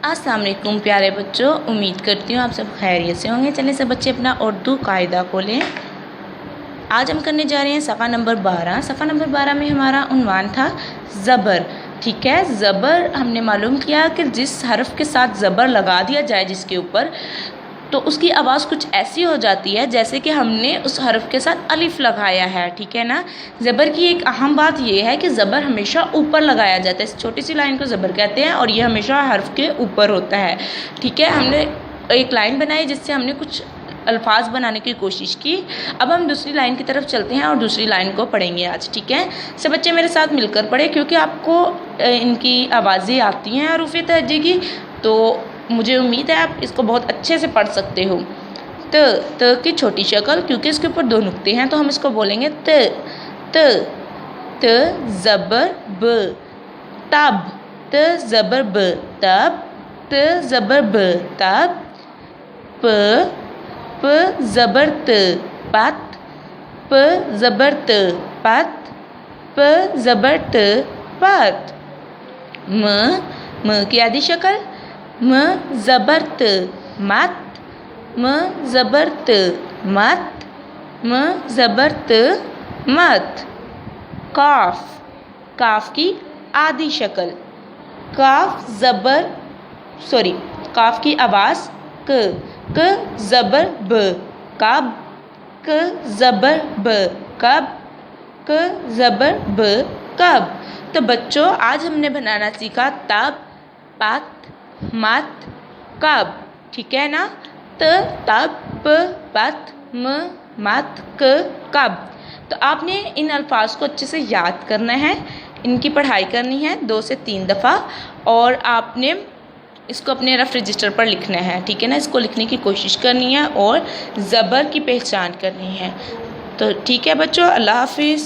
अस्सलाम वालेकुम प्यारे बच्चों, उम्मीद करती हूँ आप सब खैरियत से होंगे। चलिए सब बच्चे अपना उर्दू कायदा खोलें। आज हम करने जा रहे हैं सफ़ा नंबर 12। सफ़ा नंबर 12 में हमारा उन्वान था ज़बर। ठीक है, ज़बर हमने मालूम किया कि जिस हर्फ के साथ ज़बर लगा दिया जाए जिसके ऊपर, तो उसकी आवाज़ कुछ ऐसी हो जाती है जैसे कि हमने उस हर्फ के साथ अलिफ लगाया है। ठीक है ना। ज़बर की एक अहम बात यह है कि ज़बर हमेशा ऊपर लगाया जाता है। इस छोटी सी लाइन को ज़बर कहते हैं और ये हमेशा हर्फ के ऊपर होता है। ठीक है, हमने एक लाइन बनाई जिससे हमने कुछ अल्फाज बनाने की कोशिश की। अब हम दूसरी लाइन की तरफ चलते हैं और दूसरी लाइन को पढ़ेंगे आज। ठीक है, सब बच्चे मेरे साथ मिलकर पढ़े क्योंकि आपको इनकी आवाज़ें आती हैं हरूफ तहज्जी की, तो मुझे उम्मीद है आप इसको बहुत अच्छे से पढ़ सकते हो। त की छोटी शक्ल, क्योंकि इसके ऊपर दो नुक्ते हैं तो हम इसको बोलेंगे त ज़बर ब, तब। त ज़बर ब तब, त ज़बर ब तब। प ज़बर त पत, प ज़बर त पत, प ज़बर त पत। म की आधी शक्ल, म ज़बर त मत, म ज़बर त मत, म ज़बर त मत। काफ की आधी शक्ल, काफ की आवाज़ क ज़बर ब कब, क ज़बर ब कब, क ज़बर ब कब। तो बच्चों आज हमने बनाना सीखा तब, पत, मत, कब। ठीक है ना। तब, पत, मत, कब। तो आपने इन अल्फाज को अच्छे से याद करना है, इनकी पढ़ाई करनी है 2 से 3 दफ़ा और आपने इसको अपने रफ रजिस्टर पर लिखना है। ठीक है ना, इसको लिखने की कोशिश करनी है और ज़बर की पहचान करनी है। तो ठीक है बच्चों, अल्लाह हाफिज़।